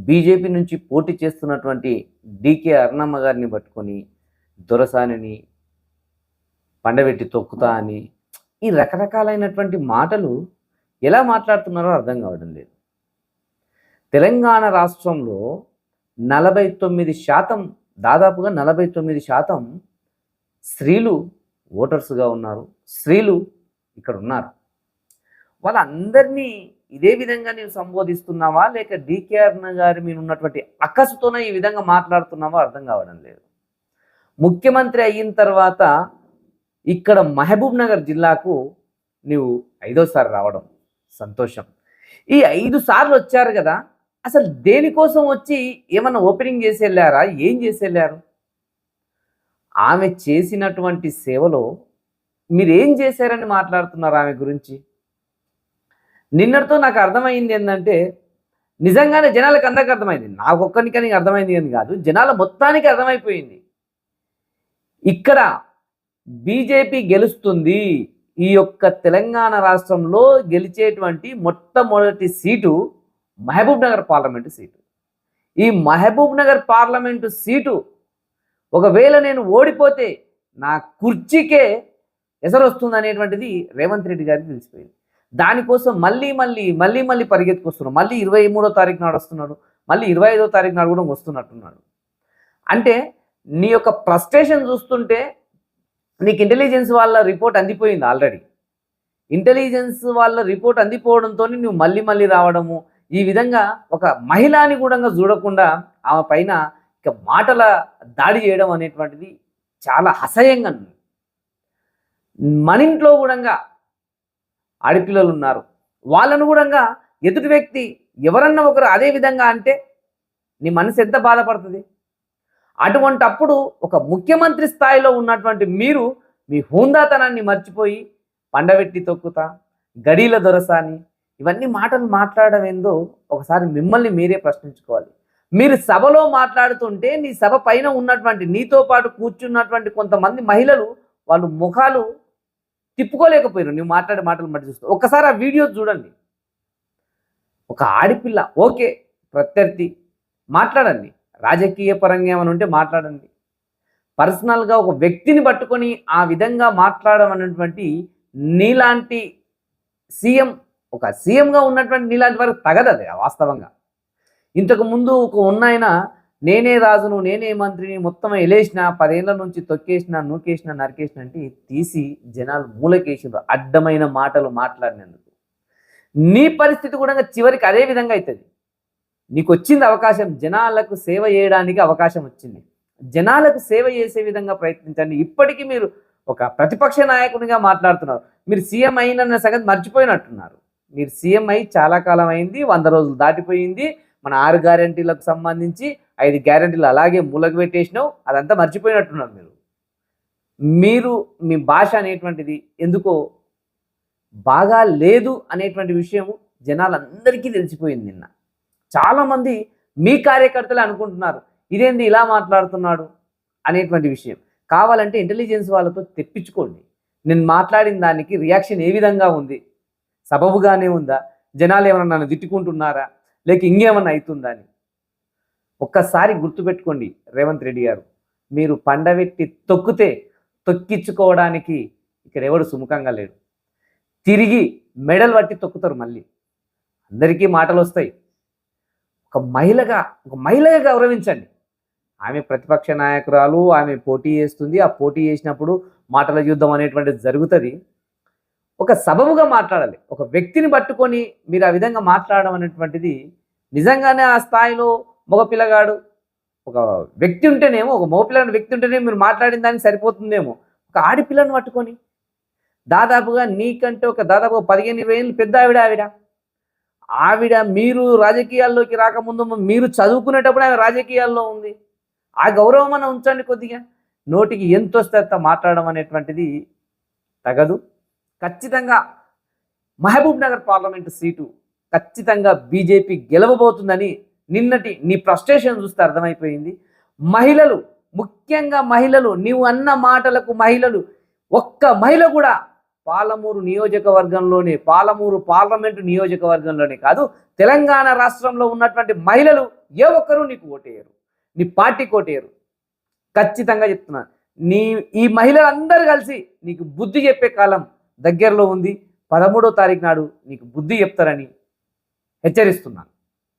BJP నుంచి పోటీ చేస్తున్నటువంటి డీకే అరుణమ్మ గారిని పట్టుకొని దొరసానిని పండబెట్టి తొక్కుతా అని ఈ రకరకాలైనటువంటి మాటలు ఎలా మాట్లాడుతున్నారో అర్థం కావడం లేదు. తెలంగాణ రాష్ట్రంలో 49% దాదాపుగా 49% స్త్రీలు ఓటర్స్గా ఉన్నారు. స్త్రీలు ఇక్కడ ఉన్నారు. వాళ్ళందరినీ ఇదే విధంగా నీవు సంబోధిస్తున్నావా, లేక డీకే అరుణ గారి మీద ఉన్నటువంటి అక్కసుతోనే ఈ విధంగా మాట్లాడుతున్నావా అర్థం కావడం లేదు. ముఖ్యమంత్రి అయిన తర్వాత ఇక్కడ మహబూబ్ నగర్ జిల్లాకు నీవు 5వ సారి రావడం సంతోషం. ఈ 5 సార్లు వచ్చారు కదా, అసలు దేనికోసం వచ్చి ఏమన్నా ఓపెనింగ్ చేసి వెళ్ళారా? ఏం చేసి వెళ్ళారు? ఆమె చేసినటువంటి సేవలో మీరేం చేశారని మాట్లాడుతున్నారు ఆమె గురించి? నిన్నటితో నాకు అర్థమైంది ఏంటంటే, నిజంగానే జనాలకు అందరికి అర్థమైంది. నాకు ఒక్కరికని అర్థమైంది అని కాదు, జనాల మొత్తానికి అర్థమైపోయింది. ఇక్కడ బీజేపీ గెలుస్తుంది. ఈ యొక్క తెలంగాణ రాష్ట్రంలో గెలిచేటువంటి మొట్టమొదటి seat Mahabub Nagar parliament seat. ఈ మహబూబ్ నగర్ పార్లమెంటు సీటు ఒకవేళ నేను ఓడిపోతే నా కుర్చీకే ఎసరు వస్తుంది అనేటువంటిది రేవంత్ రెడ్డి గారికి తెలిసిపోయింది. దానికోసం మళ్ళీ పరిగెత్తుకొస్తున్నాడు. మళ్ళీ 23వ తారీఖు నాడు వస్తున్నాడు, మళ్ళీ 25వ తారీఖు నాడు కూడా వస్తున్నట్టున్నాడు. అంటే నీ యొక్క ఫ్రస్ట్రేషన్ చూస్తుంటే నీకు ఇంటెలిజెన్స్ వాళ్ళ రిపోర్ట్ అందిపోయింది ఆల్రెడీ. ఇంటెలిజెన్స్ వాళ్ళ రిపోర్ట్ అందిపోవడంతో నువ్వు మళ్ళీ రావడము, ఈ విధంగా ఒక మహిళని కూడా చూడకుండా ఆమె పైన ఇక మాటల దాడి చేయడం అనేటువంటిది చాలా అసహ్యంగా ఉంది. మన ఇంట్లో కూడా ఆడపిల్లలు ఉన్నారు, వాళ్ళను కూడా ఎదుటి వ్యక్తి ఎవరన్నా ఒకరు అదే విధంగా అంటే నీ మనసు ఎంత బాధపడుతుంది? అటువంటప్పుడు ఒక ముఖ్యమంత్రి స్థాయిలో ఉన్నటువంటి మీరు మీ హుందాతనాన్ని మర్చిపోయి పండబెట్టి తొక్కుతా, గడీల దొరసాని, ఇవన్నీ మాటలు మాట్లాడడం ఏందో ఒకసారి మిమ్మల్ని మీరే ప్రశ్నించుకోవాలి. మీరు సభలో మాట్లాడుతుంటే నీ సభ పైన ఉన్నటువంటి నీతో పాటు కూర్చున్నటువంటి కొంతమంది మహిళలు వాళ్ళు ముఖాలు తిప్పుకోలేకపోయారు నువ్వు మాట్లాడే మాటలు మట్టి చూస్తూ. ఒక్కసారి ఆ వీడియో చూడండి. ఒక ఆడపిల్ల ఓకే, ప్రత్యర్థి మాట్లాడండి, రాజకీయ పరంగా ఏమైనా ఉంటే మాట్లాడండి. పర్సనల్గా ఒక వ్యక్తిని పట్టుకొని ఆ విధంగా మాట్లాడడం అనేటువంటి నీలాంటి సీఎం, ఒక సీఎంగా ఉన్నటువంటి నీలాంటి వారికి తగదు. అది వాస్తవంగా ఇంతకు ముందు ఒక ఉన్నాయన నేనే రాజును, నేనే మంత్రిని, మొత్తం ఎలేసిన 10 ఏళ్ల నుంచి తొక్కేసిన, నూకేసిన, నరికేసిన అంటే తీసి జనాలు మూలకేసిన అడ్డమైన మాటలు మాట్లాడినందుకు. నీ పరిస్థితి కూడా చివరికి అదే విధంగా అవుతుంది. నీకు వచ్చింది అవకాశం, జనాలకు సేవ చేయడానికి అవకాశం వచ్చింది. జనాలకు సేవ చేసే విధంగా ప్రయత్నించండి. ఇప్పటికీ మీరు ఒక ప్రతిపక్ష నాయకునిగా మాట్లాడుతున్నారు. మీరు సీఎం అయిన సంగతి మర్చిపోయినట్టున్నారు. మీరు సీఎం అయి చాలా కాలం అయింది, 100 రోజులు దాటిపోయింది. మన 6 గ్యారంటీలకు సంబంధించి 5 గ్యారంటీలు అలాగే మూలకు పెట్టేసినావు, అదంతా మర్చిపోయినట్టున్నారు. మీరు మీ భాష అనేటువంటిది ఎందుకో బాగా లేదు అనేటువంటి విషయం జనాలందరికీ తెలిసిపోయింది. నిన్న చాలామంది మీ కార్యకర్తలే అనుకుంటున్నారు ఇదేంది ఇలా మాట్లాడుతున్నాడు అనేటువంటి విషయం. కావాలంటే ఇంటెలిజెన్స్ వాళ్ళతో తెప్పించుకోండి. నేను మాట్లాడిన దానికి రియాక్షన్ ఏ విధంగా ఉంది, సబబుగానే ఉందా, జనాలు ఏమన్నా నన్ను తిట్టుకుంటున్నారా, లేక ఇంకేమన్నా అవుతుందా అని ఒక్కసారి గుర్తుపెట్టుకోండి. రేవంత్ రెడ్డి గారు, మీరు పండబెట్టి తొక్కితే తొక్కించుకోవడానికి ఇక్కడ ఎవడు సుముఖంగా లేడు. తిరిగి మెడల్ పట్టి తొక్కుతారు. మళ్ళీ అందరికీ మాటలు వస్తాయి. ఒక మహిళగా గౌరవించండి. ఆమె ప్రతిపక్ష నాయకురాలు, ఆమె పోటీ చేస్తుంది. ఆ పోటీ చేసినప్పుడు మాటల యుద్ధం అనేటువంటిది జరుగుతుంది. ఒక సబబుగా మాట్లాడాలి. ఒక వ్యక్తిని పట్టుకొని మీరు ఆ విధంగా మాట్లాడడం అనేటువంటిది నిజంగానే ఆ స్థాయిలో మగపిల్లగాడు ఒక వ్యక్తి ఉంటేనేమో, ఒక మగపిల్లగాడు వ్యక్తి ఉంటేనే మీరు మాట్లాడిన దానికి సరిపోతుందేమో. ఒక ఆడపిల్లను పట్టుకొని దాదాపుగా నీకంటే దాదాపుగా 15-20 ఏళ్ళు పెద్ద ఆవిడ మీరు రాజకీయాల్లోకి రాకముందు మీరు చదువుకునేటప్పుడు ఆమె రాజకీయాల్లో ఉంది. ఆ గౌరవం అన్న ఉంచండి. కొద్దిగా నోటికి ఎంత వస్తే అంత మాట్లాడడం అనేటువంటిది తగదు. ఖచ్చితంగా మహబూబ్ నగర్ పార్లమెంటు సీటు ఖచ్చితంగా బీజేపీ గెలవబోతుందని నిన్నటి నీ ఫ్రస్ట్రేషన్ చూస్తే అర్థమైపోయింది. మహిళలు, ముఖ్యంగా మహిళలు, నీవు అన్న మాటలకు మహిళలు, ఒక్క మహిళ కూడా పాలమూరు నియోజకవర్గంలోనే, పాలమూరు పార్లమెంటు నియోజకవర్గంలోనే కాదు, తెలంగాణ రాష్ట్రంలో ఉన్నటువంటి మహిళలు ఏ ఒక్కరూ నీకు ఓటేయరు, నీ పార్టీకి ఓటేయరు. ఖచ్చితంగా చెప్తున్నాను. ఈ మహిళలందరూ కలిసి నీకు బుద్ధి చెప్పే కాలం దగ్గరలో ఉంది. 13వ తారీఖు నాడు నీకు బుద్ధి చెప్తారని హెచ్చరిస్తున్నాను.